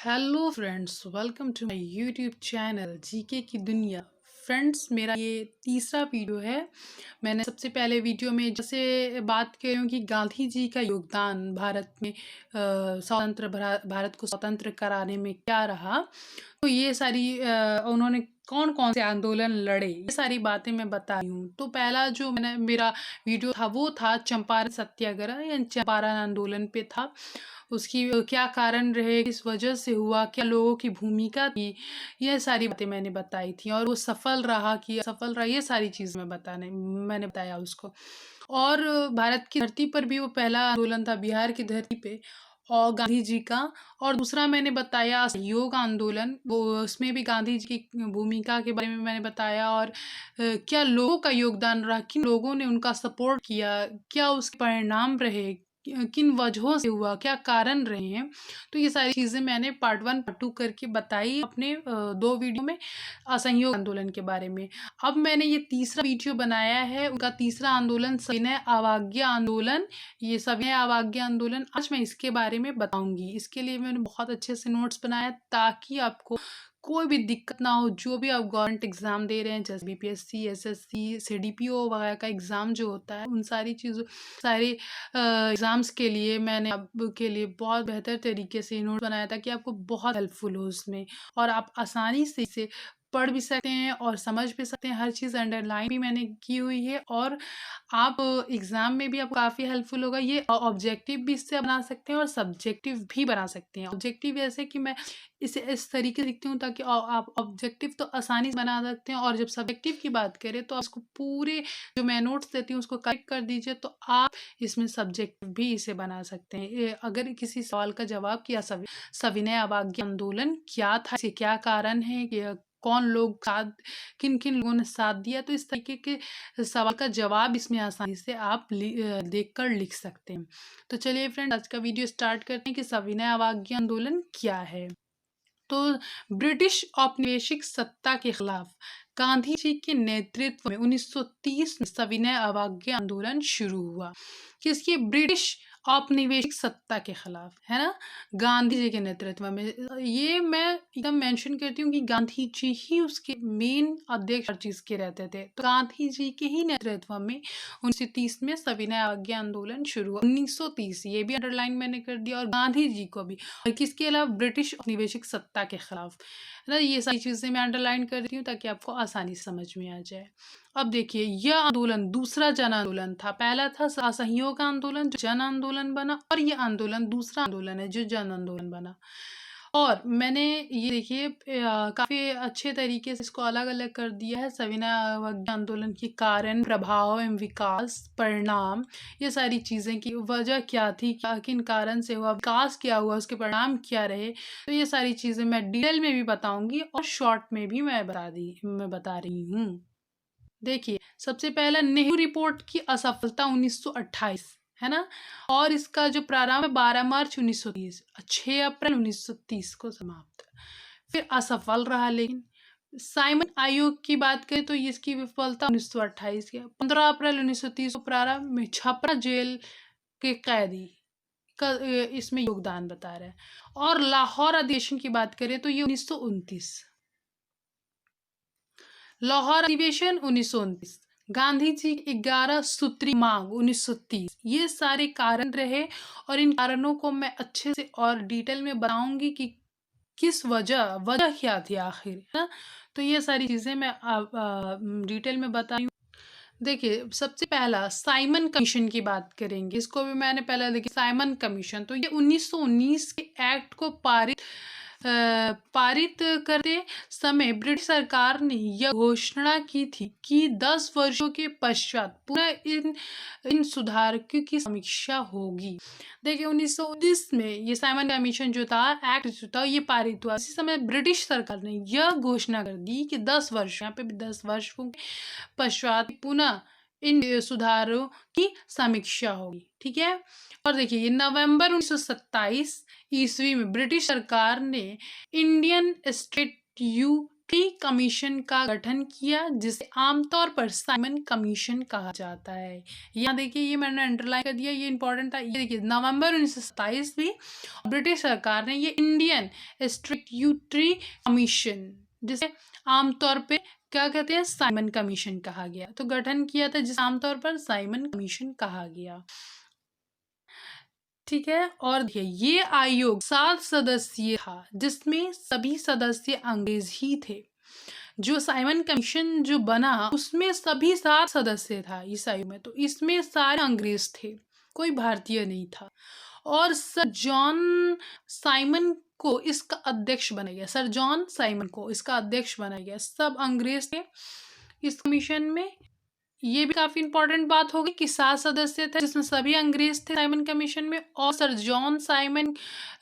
Hello friends, welcome to my YouTube channel GK की दुनिया। Friends, मेरा ये तीसरा वीडियो है। मैंने सबसे पहले वीडियो में जैसे बात कर रही हूँ कि गांधी जी का योगदान भारत में भारत को स्वतंत्र कराने में क्या रहा। तो ये सारी उन्होंने कौन कौन से आंदोलन लड़े, ये सारी बातें मैं बता रही हूँ। तो पहला जो मेरा वीडियो था वो था चंपारण सत्याग्रह या चंपारण आंदोलन पे था। उसकी क्या कारण रहे, किस वजह से हुआ, क्या लोगों की भूमिका थी, ये सारी बातें मैंने बताई थी। और वो सफल रहा कि असफल रहा, ये सारी चीज़ मैंने बताया उसको। और भारत की धरती पर भी वो पहला आंदोलन था, बिहार की धरती पे, और गांधी जी का। और दूसरा मैंने बताया असहयोग आंदोलन, वो उसमें भी गांधी जी की भूमिका के बारे में मैंने बताया। और क्या लोगों का योगदान रहा, किन लोगों ने उनका सपोर्ट किया, क्या उसके परिणाम रहे, किन वजहों से हुआ, क्या कारण रहे हैं। तो ये सारी चीज़ें मैंने पार्ट 1 पार्ट 2 करके बताई अपने 2 वीडियो में असहयोग आंदोलन के बारे में। अब मैंने ये तीसरा वीडियो बनाया है, उनका तीसरा आंदोलन सविनय अवज्ञा आंदोलन। ये सविनय अवज्ञा आंदोलन आज मैं इसके बारे में बताऊंगी। इसके लिए मैंने बहुत अच्छे से नोट्स बनाया ताकि आपको कोई भी दिक्कत ना हो। जो भी आप गवर्नमेंट एग्ज़ाम दे रहे हैं, जैसे बीपीएससी, एसएससी, सीडीपीओ वगैरह का एग्ज़ाम जो होता है, उन सारी चीज़ों सारे एग्ज़ाम्स के लिए मैंने आपके लिए बहुत बेहतर तरीके से नोट बनाया था कि आपको बहुत हेल्पफुल हो उसमें, और आप आसानी से इसे पढ़ भी सकते हैं और समझ भी सकते हैं। हर चीज़ अंडरलाइन भी मैंने की हुई है, और आप एग्ज़ाम में भी आपको काफ़ी हेल्पफुल होगा। ये ऑब्जेक्टिव भी इससे बना सकते हैं और सब्जेक्टिव भी बना सकते हैं। ऑब्जेक्टिव ऐसे कि मैं इसे इस तरीके से लिखती हूँ ताकि आप ऑब्जेक्टिव तो आसानी से बना सकते हैं, और जब सब्जेक्टिव की बात करें तो उसको पूरे जो मैं नोट्स देती हूँ उसको करेक्ट कर दीजिए, तो आप इसमें सब्जेक्टिव भी इसे बना सकते हैं। अगर किसी सवाल का जवाब किया सविनय अवज्ञा आंदोलन क्या था, इसे क्या कारण है, कि कौन लोग साथ, किन किन लोगों ने साथ दिया, तो इस तरीके के सवाल का जवाब इसमें आसानी से आप देखकर लिख सकते हैं। तो चलिए फ्रेंड, आज का वीडियो स्टार्ट करते हैं कि सविनय अवज्ञा आंदोलन क्या है। तो ब्रिटिश औपनिवेशिक सत्ता के खिलाफ गांधी जी के नेतृत्व में 1930 में सविनय अवज्ञा आंदोलन शुरू हुआ। किसकी? ब्रिटिश औपनिवेशिक सत्ता के खिलाफ, है ना, गांधी जी के नेतृत्व में। ये मैं एकदम मेंशन करती हूँ कि गांधी जी ही उसके मेन अध्यक्ष हर चीज के रहते थे। तो गांधी जी के ही नेतृत्व में 1930 में सविनय अवज्ञा आंदोलन शुरू हुआ। 1930 ये भी अंडरलाइन मैंने कर दिया, और गांधी जी को भी। और किसके अलावा? ब्रिटिश औपनिवेशिक सत्ता के खिलाफ, है ना। ये सारी चीजें मैं अंडरलाइन कर रही हूँ ताकि आपको आसानी से समझ में आ जाए। अब देखिए, यह आंदोलन दूसरा जन आंदोलन था। पहला था असहयोग आंदोलन जो जन आंदोलन बना, और यह आंदोलन दूसरा आंदोलन है जो जन आंदोलन बना। और मैंने ये देखिए काफी अच्छे तरीके से इसको अलग अलग कर दिया है। सविनय अवज्ञा आंदोलन के कारण, प्रभाव एवं विकास, परिणाम, ये सारी चीजें की वजह क्या थी, क्या किन कारण से हुआ, विकास क्या हुआ, उसके परिणाम क्या रहे। तो ये सारी चीजें मैं डिटेल में भी बताऊंगी और शॉर्ट में भी मैं बता रही हूँ। देखिए, सबसे पहला नेहरू रिपोर्ट की असफलता 1928, है ना। और इसका जो प्रारंभ है 12 मार्च 1930, 6 अप्रैल 1930 को समाप्त। फिर असफल रहा। लेकिन साइमन आयोग की बात करें तो इसकी विफलता 1928 के 15 अप्रैल 1930 को प्रारंभ में छपरा जेल के कैदी का इसमें योगदान बता रहा है। और लाहौर अधिवेशन की बात करें तो ये 1929, लाहौर अधिवेशन 1929, गांधी जी 11 सूत्री मांग 1930, ये सारे कारण रहे। और इन कारणों को मैं अच्छे से और डिटेल में बताऊंगी कि किस वजह क्या थी आखिर, है ना। तो ये सारी चीजें मैं डिटेल में बताई हूँ। देखिए, सबसे पहला साइमन कमीशन की बात करेंगे। इसको भी मैंने पहले देखी, साइमन कमीशन। तो ये 1919 के एक्ट को पारित करते समय ब्रिटिश सरकार ने यह घोषणा की थी कि 10 वर्षों के पश्चात पुनः इन सुधारों की समीक्षा होगी। देखिए, 1919 में ये साइमन कमीशन जो था, एक्ट जो था, ये पारित हुआ। इसी समय ब्रिटिश सरकार ने यह घोषणा कर दी कि 10 वर्ष, यहाँ पे भी 10 वर्षों के पश्चात पुनः इन सुधारों की समीक्षा होगी। ठीक है। और देखिए, नवंबर 1927 ईस्वी में ब्रिटिश सरकार ने इंडियन स्टेट कई कमीशन का गठन किया जिसे आमतौर पर साइमन कमीशन कहा जाता है। यहाँ देखिए, ये मैंने अंडरलाइन कर दिया, ये इंपॉर्टेंट था। ये देखिए, नवंबर 1927 में ब्रिटिश सरकार ने ये इंडियन स्टैट्यूटरी कमीशन, जिसे आमतौर पे क्या कहते हैं, साइमन कमीशन कहा गया, तो गठन किया था जिसे आमतौर पर साइमन कमीशन कहा गया। ठीक है। और देखिए, ये आयोग 7 सदस्यीय था जिसमें सभी सदस्य अंग्रेज ही थे। जो साइमन कमीशन जो बना उसमें सभी 7 सदस्य था इस आयोग में, तो इसमें सारे अंग्रेज थे, कोई भारतीय नहीं था। और सर जॉन साइमन को इसका अध्यक्ष बनाया गया, सर जॉन साइमन को इसका अध्यक्ष बनाया गया। सब अंग्रेज थे इस कमीशन में। ये भी काफी इंपॉर्टेंट बात होगी कि 7 सदस्य थे जिसमें सभी अंग्रेज थे साइमन कमीशन में, और सर जॉन साइमन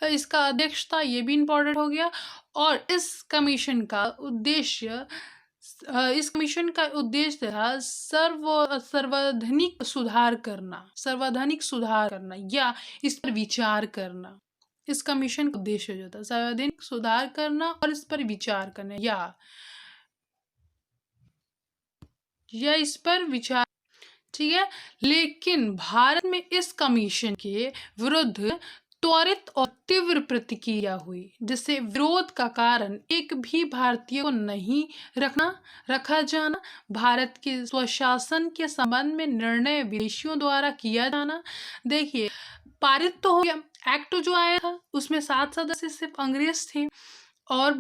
इसका अध्यक्ष था, ये भी इंपॉर्टेंट हो गया। और इस कमीशन का उद्देश्य था सर्वैधानिक सुधार करना या इस पर विचार करना। इस कमीशन का उद्देश्य जो था सर्वैधानिक सुधार करना और इस पर विचार करना या इस पर विचार। ठीक है। लेकिन भारत में इस कमीशन के विरुद्ध त्वरित और तीव्र प्रतिक्रिया हुई, जिससे विरोध का कारण एक भी भारतीय को नहीं रखा जाना, भारत के स्वशासन के संबंध में निर्णय विदेशियों द्वारा किया जाना। देखिए, पारित तो हो गया, एक्ट जो आया था उसमें 7 सदस्य सिर्फ अंग्रेज थे और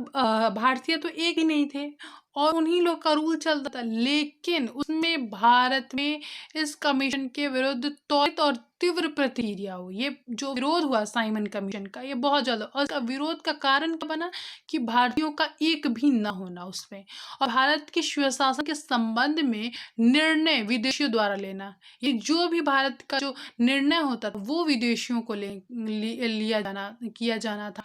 भारतीय तो एक ही नहीं थे, और उन्हीं लोग का रूल चलता था। लेकिन उसमें भारत में इस कमीशन के विरुद्ध त्वरित और तीव्र प्रतिक्रिया हुई। ये जो विरोध हुआ साइमन कमीशन का, ये बहुत ज्यादा, और इसका विरोध का कारण क्या बना कि भारतीयों का एक भी न होना उसमें, और भारत के स्वशासन के संबंध में निर्णय विदेशियों द्वारा लेना। ये जो भी भारत का जो निर्णय होता था वो विदेशियों को किया जाना था।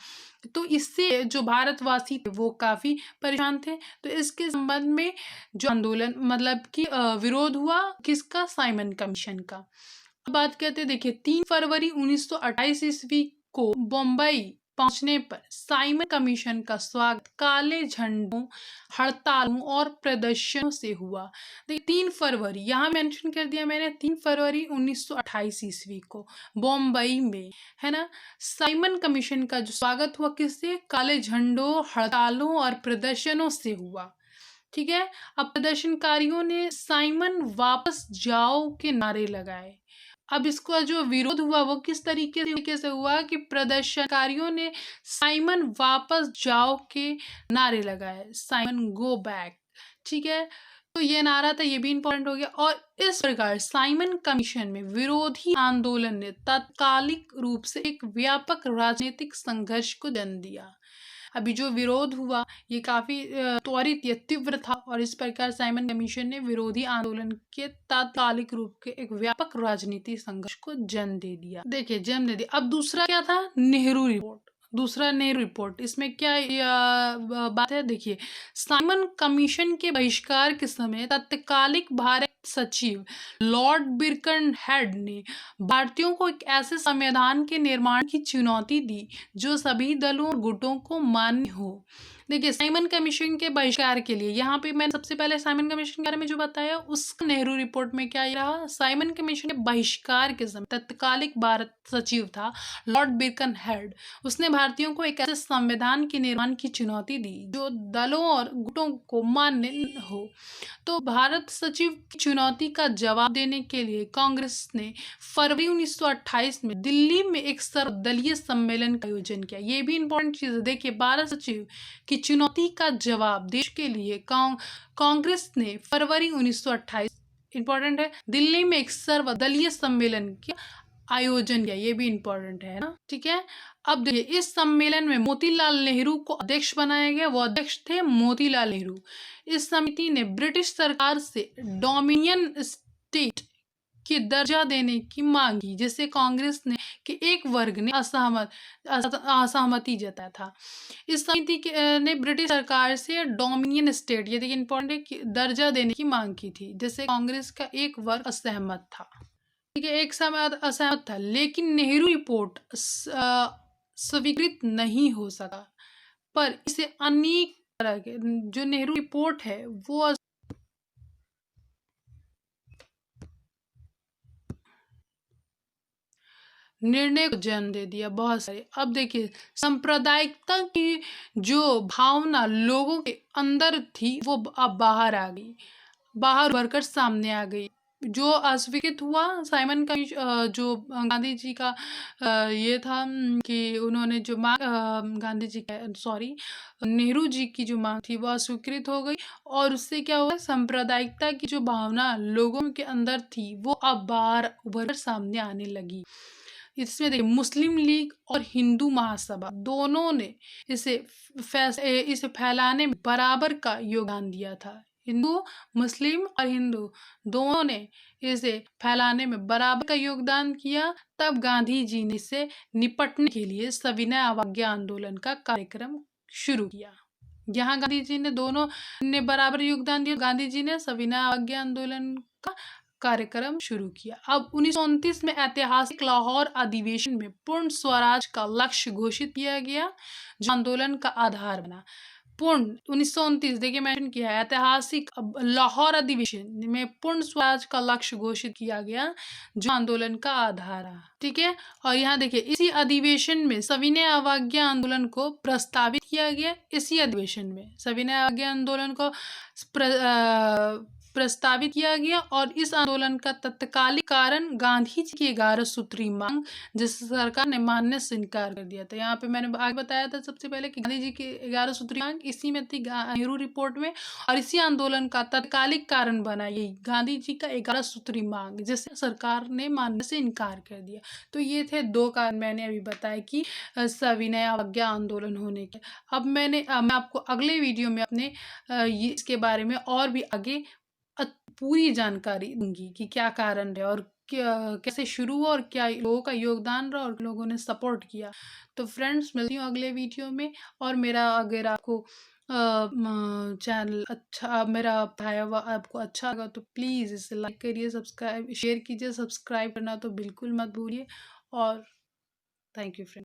तो इससे जो भारतवासी थे वो काफी परेशान थे। तो इसके संबंध में जो आंदोलन, मतलब कि विरोध हुआ किसका, साइमन कमीशन का। अब बात करते हैं, देखिए 3 फरवरी 1928 ईस्वी को बम्बई पहुंचने पर साइमन कमीशन का स्वागत काले झंडों, हड़तालों और प्रदर्शनों से हुआ। देखिए 3 फरवरी यहाँ मेंशन कर दिया मैंने, 3 फरवरी 1928 ईस्वी को बम्बई में, है ना, साइमन कमीशन का जो स्वागत हुआ किससे, काले झंडों, हड़तालों और प्रदर्शनों से हुआ। ठीक है। अब प्रदर्शनकारियों ने साइमन वापस जाओ के नारे लगाए। अब इसका जो विरोध हुआ वो किस तरीके से हुआ कि प्रदर्शनकारियों ने साइमन वापस जाओ के नारे लगाए, साइमन गो बैक। ठीक है। तो ये नारा था, ये भी इंपॉर्टेंट हो गया। और इस प्रकार साइमन कमीशन में विरोधी आंदोलन ने तात्कालिक रूप से एक व्यापक राजनीतिक संघर्ष को जन्म दिया। अभी जो विरोध हुआ ये काफी त्वरित या तीव्र था, और इस प्रकार साइमन कमीशन ने विरोधी आंदोलन के तात्कालिक रूप के एक व्यापक राजनीतिक संघर्ष को जन्म दे दिया। देखिए, जन्म दे दिया। अब दूसरा क्या था, नेहरू रिपोर्ट। दूसरा नेहरू रिपोर्ट, इसमें क्या बात है, देखिए साइमन कमीशन के बहिष्कार के समय तत्कालिक भारत सचिव लॉर्ड बिरकनहेड ने भारतीयों को एक ऐसे संविधान के निर्माण की चुनौती दी जो सभी दलों और गुटों को मान्य हो। देखिए, साइमन कमीशन के बहिष्कार के लिए, यहाँ पे मैंने सबसे पहले साइमन कमीशन के बारे में जो बताया उसका नेहरू रिपोर्ट में क्या रहा, साइमन कमीशन के बहिष्कार के समय तत्कालिक भारत सचिव था लॉर्ड बिरकनहेड। उसने भारतीयों को एक ऐसे संविधान के निर्माण की चुनौती दी जो दलों और गुटों को मान्य हो। तो भारत सचिव की चुनौती का जवाब देने के लिए कांग्रेस ने फरवरी 1928 में दिल्ली में एक सर्वदलीय सम्मेलन का आयोजन किया। ये भी इंपॉर्टेंट चीज है। देखिए, भारत सचिव की चुनौती का जवाब देश के लिए कांग्रेस ने फरवरी 1928, इंपॉर्टेंट है, दिल्ली में एक सर्वदलीय सम्मेलन का आयोजन किया। ये भी इंपॉर्टेंट है ना। ठीक है। अब देखिए, इस सम्मेलन में मोतीलाल नेहरू को अध्यक्ष बनाया गया। वो अध्यक्ष थे मोतीलाल नेहरू। इस समिति ने ब्रिटिश सरकार से डोमिनियन स्टेट की दर्जा देने की मांग की, जिससे कांग्रेस ने कि एक वर्ग ने असहमति जताया था। इस समिति ने ब्रिटिश सरकार से डोमिनियन स्टेट, ये देखिए इंपॉर्टेंट है, कि दर्जा देने की मांग की थी, जिससे कांग्रेस का एक वर्ग असहमत था। ठीक है, एक समय असहमत था, लेकिन नेहरू रिपोर्ट स्वीकृत नहीं हो सका, पर इसे अनेक तरह के जो नेहरू रिपोर्ट है वो निर्णय को जन्म दे दिया बहुत सारे। अब देखिए सांप्रदायिकता की जो भावना लोगों के अंदर थी वो अब बाहर आ गई, बाहर उभर कर सामने आ गई। जो अस्वीकृत हुआ साइमन का जो गांधी जी का ये था कि उन्होंने जो मांग गांधी जी का सॉरी नेहरू जी की जो मांग थी वो अस्वीकृत हो गई, और उससे क्या हुआ, सांप्रदायिकता की जो भावना लोगों के अंदर थी वो अब बाहर उभर कर सामने आने लगी। इसमें देखिए मुस्लिम लीग और हिंदू महासभा दोनों ने इसे फैलाने में बराबर का योगदान दिया था। हिंदू, मुस्लिम और हिंदू दोनों ने इसे फैलाने में बराबर का योगदान किया। तब गांधी जी ने इसे निपटने के लिए सविनय अवज्ञा आंदोलन का कार्यक्रम शुरू किया। यहाँ गांधी जी ने दोनों ने बराबर योगदान दिया। गांधी जी ने सविनय अवज्ञा आंदोलन का कार्यक्रम शुरू किया। अब 1929 में ऐतिहासिक लाहौर अधिवेशन में पूर्ण स्वराज का लक्ष्य घोषित किया गया, जो आंदोलन का आधार बना। पूर्ण 1929 देखिए मेंशन किया है, ऐतिहासिक लाहौर अधिवेशन में पूर्ण स्वराज का लक्ष्य घोषित किया गया, जो आंदोलन का आधार है। ठीक है, और यहाँ देखिए इसी अधिवेशन में सविनय अवज्ञा आंदोलन को प्रस्तावित किया गया। इसी अधिवेशन में सविनय अवज्ञा आंदोलन को प्रस्तावित किया गया, और इस आंदोलन का तत्कालिक कारण गांधी जी की 11 सूत्री मांग, जिसे सरकार ने मानने से इनकार कर दिया था। यहाँ पे मैंने आगे बताया था सबसे पहले कि गांधी जी की 11 सूत्री मांग इसी में थी नेहरू रिपोर्ट में, और इसी आंदोलन का तत्कालिक कारण बना ये गांधी जी का 11 सूत्री मांग, जिसे सरकार ने मानने से इनकार कर दिया। तो ये थे दो कारण मैंने अभी बताया कि सविनय अवज्ञा आंदोलन होने के। अब मैं आपको अगले वीडियो में अपने इसके बारे में और भी आगे पूरी जानकारी दूंगी कि क्या कारण है और कैसे शुरू हुआ और क्या लोगों का योगदान रहा और लोगों ने सपोर्ट किया। तो फ्रेंड्स मिलती हूँ अगले वीडियो में। और मेरा अगर आपको चैनल अच्छा मेरा आया हुआ आपको अच्छा लगा तो प्लीज़ इसे लाइक करिए, सब्सक्राइब शेयर कीजिए, सब्सक्राइब करना तो बिल्कुल मत भूलिए। और थैंक यू फ्रेंड।